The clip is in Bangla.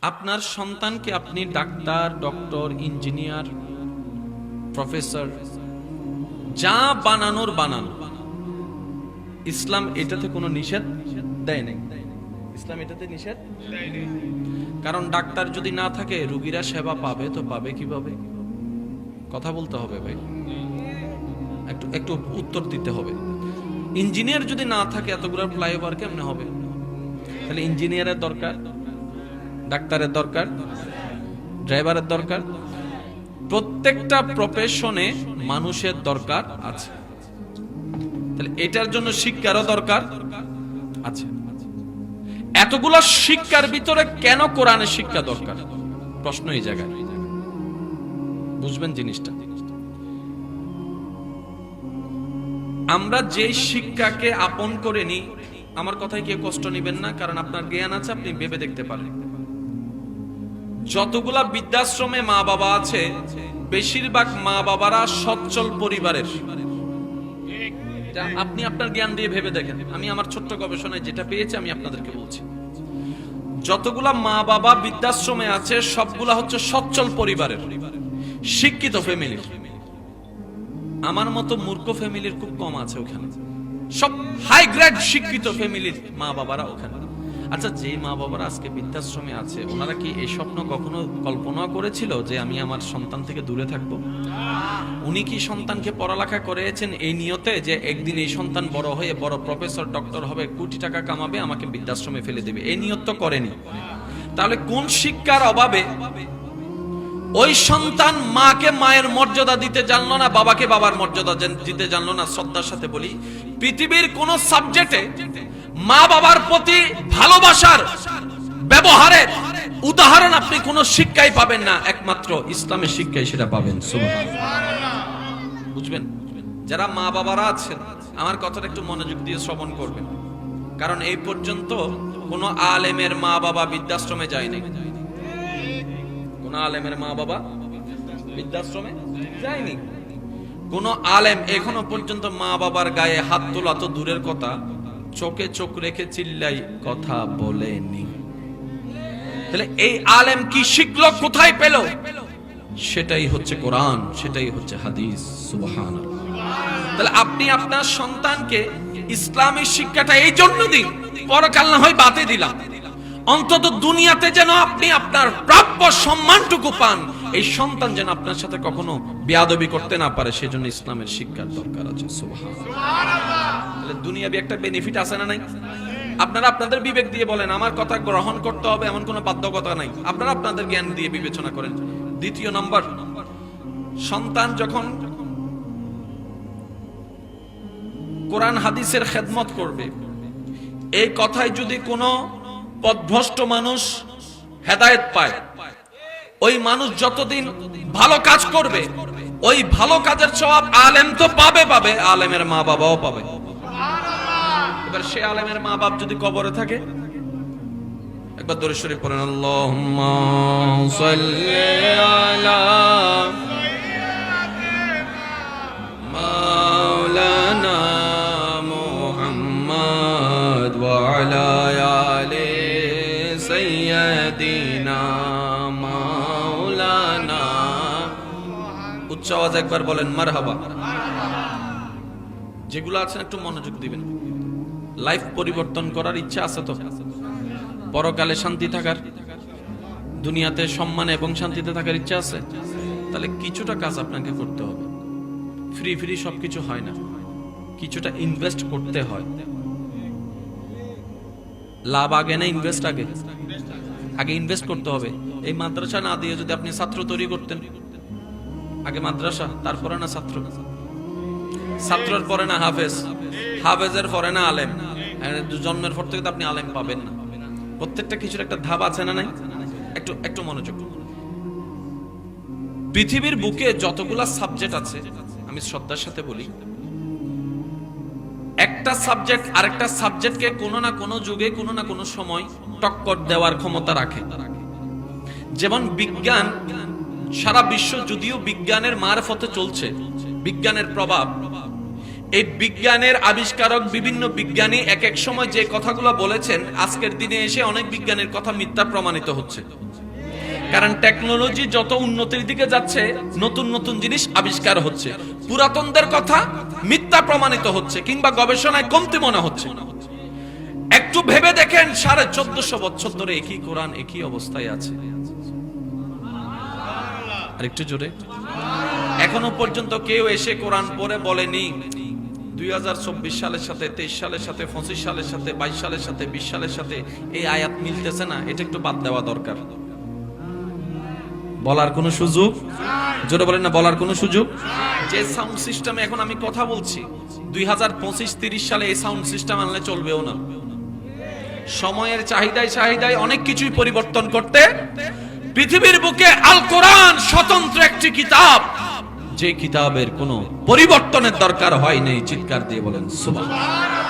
আপনার সন্তানকে আপনি ডাক্তার, ডক্টর, ইঞ্জিনিয়ার, প্রফেসর যা বানানোর বানান, ইসলাম এটাতে কোনো নিষেধ দেয় নাই। ইসলাম এটাতে নিষেধ দেয় নাই। কারণ ডাক্তার যদি না থাকে রোগীরা সেবা পাবে তো পাবে কিভাবে? কথা বলতে হবে ভাই, একটু একটু উত্তর দিতে হবে। ইঞ্জিনিয়ার যদি না থাকে এতগুলো ফ্লাইওভার কেমনে হবে? তাহলে ইঞ্জিনিয়ারের দরকার, ডাক্তারের দরকার, ড্রাইভারের দরকার, প্রত্যেকটা প্রফেশনে মানুষের দরকার আছে। তাহলে এটার জন্য শিক্ষারও দরকার আছে। এতগুলো শিক্ষার ভিতরে কেন কোরআনের শিক্ষা দরকার? প্রশ্ন এই জায়গায়, বুঝবেন জিনিসটা। আমরা যে শিক্ষাকে আপন করে নিই, আমার কথায় কেউ কষ্ট নেবেন না, কারণ আপনার জ্ঞান আছে, আপনি ভেবে দেখতে পারেন। যতগুলা বৃদ্ধাশ্রমে মা বাবা আছে, বেশিরভাগ মা বাবারা সচ্ছল পরিবারের। আপনি আপনার জ্ঞান দিয়ে ভেবে দেখেন, আমি আমার ছোট্ট গবেষণায় যেটা পেয়েছি আমি আপনাদেরকে বলছি। যতগুলা মা বাবা বৃদ্ধাশ্রমে আছে সবগুলা হচ্ছে সচ্ছল পরিবারের, শিক্ষিত ফ্যামিলির। আমার মতো মূর্খ ফ্যামিলির খুব কম আছে ওখানে, সব হাই গ্রেড শিক্ষিত ফ্যামিলির মা বাবারা ওখানে। আচ্ছা, যে মা বাবারা আজকে বৃদ্ধাশ্রমে আছে ওনারা কি এই স্বপ্ন কখনো কল্পনা করেছিল যে আমি আমার সন্তান থেকে দূরে থাকবো? উনি কি সন্তানকে পড়ালেখা করেছেন এই নিয়তে যে একদিন এই সন্তান বড় হয়ে বড় প্রফেসর, ডক্টর হবে, কোটি টাকা কামাবে, আমাকে বৃদ্ধাশ্রমে ফেলে দেবে, এই নিয়ত তো করেনি। তাহলে কোন শিক্ষার অভাবে ওই সন্তান মাকে মায়ের মর্যাদা দিতে জানলো না, বাবাকে বাবার মর্যাদা দিতে জানলো না? শ্রদ্ধার সাথে বলি, পৃথিবীর কোন সাবজেক্টে মা বাবার প্রতি ভালোবাসার ব্যবহারের উদাহরণ আপনি কোন শিক্ষাই পাবেন না, একমাত্র ইসলামের শিক্ষায় সেটা পাবেন। সুবহানাল্লাহ। বুঝবেন? যারা মা বাবারা আছেন আমার কথাটা একটু মনোযোগ দিয়ে শ্রবণ করবেন, কারণ এই পর্যন্ত কোন আলেমের মা বাবা বৃদ্ধাশ্রমে যায়নি। কোন আলেমের মা বাবা বৃদ্ধাশ্রমে যায়নি। কোন আলেম এখনো পর্যন্ত মা বাবার গায়ে হাত তোলা তো দূরের কথা, চোখে চোখ রেখে চিল্লাই কথা বলেনি। তাহলে এই আলেম কি শিখলো, কোথায় পেল? সেটাই হচ্ছে কোরআন, সেটাই হচ্ছে হাদিস। সুবহানাল্লাহ। তাহলে আপনি আপনার সন্তানকে ইসলামী শিক্ষাটা এই জন্য দিন, পরকাল না হয় বাদে দিলাম, অন্তত দুনিয়াতে যেন আপনি আপনার প্রাপ্য সম্মানটুকু পান, এই সন্তান যেন আপনার সাথে কখনো বেয়াদবি করতে না পারে, সেজন্য ইসলামের শিক্ষার দরকার আছে। সুবহানাল্লাহ। তাহলে দুনিয়াবি একটা বেনিফিট আছে না নাই? আপনারা আপনাদের বিবেক দিয়ে বলেন, আমার কথা গ্রহণ করতে হবে এমন কোনো বাধ্যকতা নাই, আপনারা আপনাদের জ্ঞান দিয়ে বিবেচনা করেন। দ্বিতীয় নম্বর, সন্তান যখন কোরআন হাদিসের খেদমত করবে, এই কথায় যদি কোনো পথভ্রষ্ট মানুষ হেদায়েত পায়, ওই মানুষ যতদিন ভালো কাজ করবে ওই ভালো কাজের সওয়াব আলেম তো পাবে, আলেমের মা বাবাও পাবে। এবার সে আলেমের মা বাপ যদি কবরে থাকে, একবার দরুদ শরীফ পড়েন, আল্লাহুম্মা সাল্লি আলা মাওলানা মুহাম্মদ ওয়া আলা আলি সাইয়্যিদিনা মাওলানা। উচ্চ আওয়াজে একবার বলেন মারহাবা। যেগুলো আছেন একটু মনোযোগ দিবেন। লাইফ পরিবর্তন করার ইচ্ছা আছে তো? পরকালে শান্তি থাকার, দুনিয়াতে সম্মান এবং শান্তিতে থাকার ইচ্ছা আছে? তাহলে কিছুটা কাজ আপনাকে করতে হবে। ফ্রি সবকিছু হয় না, কিছুটা ইনভেস্ট করতে হয়। লাভ আগে না ইনভেস্ট আগে? আগে ইনভেস্ট করতে হবে। এই মাদ্রাসা না দিয়ে যদি আপনি ছাত্র তৈরি করতেন, আগে মাদ্রাসা তারপরে না ছাত্র, ছাত্রের পরে না হাফেজ, হাফেজের পরে না আলেম, জন্মের পর থেকে তো আপনি আলেম পাবেন না। প্রত্যেকটা কিছুর একটা ধাপ আছে না নাই? একটু মনোযোগ। পৃথিবীর বুকে যতগুলা সাবজেক্ট আছে, আমি শ্রদ্ধার সাথে বলি, একটা সাবজেক্ট আরেকটা সাবজেক্টকে কোনো না কোনো যুগে কোনো না কোনো সময় টক্কর দেওয়ার ক্ষমতা রাখে। যেমন বিজ্ঞান, সারা বিশ্ব যদিও বিজ্ঞানের মারফতে চলছে, বিজ্ঞানের প্রভাব, এই বিজ্ঞানের আবিষ্কারক বিভিন্ন বিজ্ঞানী এক এক সময় যে কথাগুলো বলেছেন, আজকের দিনে এসে অনেক বিজ্ঞানের কথা মিথ্যা প্রমাণিত হচ্ছে। কারণ টেকনোলজি যত উন্নতির দিকে যাচ্ছে, নতুন নতুন জিনিস আবিষ্কার হচ্ছে, পুরাতনদের কথা মিথ্যা প্রমাণিত হচ্ছে কিংবা গবেষণায় কমতি মনে হচ্ছে। একটু ভেবে দেখেন 1450 বছর ধরে একই কোরআন একই অবস্থায় আছে। আর একটু জোরে, এখনো পর্যন্ত কেউ এসে কোরআন পড়ে বলেনি 2024 সালের সাথে, 23 সালের সাথে, 25 সালের সাথে, 22 সালের সাথে, 20 সালের সাথে এই আয়াত মিলতেছে না, এটা একটু বাদ দেওয়া দরকার। বলার কোনো সুযোগ, জোরে বলেন না, বলার কোনো সুযোগ। যে সাউন্ড সিস্টেমে এখন আমি কথা বলছি, 2025-30 সালে এই সাউন্ড সিস্টেম আনলে চলবেও না। সময়ের চাহিদায় অনেক কিছুই পরিবর্তন করতে, পৃথিবীর বুকে আল কোরআন স্বতন্ত্র একটি কিতাব, যে কিতাবের কোনো পরিবর্তনের দরকার হয় নাই। চিৎকার দিয়ে বলেন সুবহানাল্লাহ।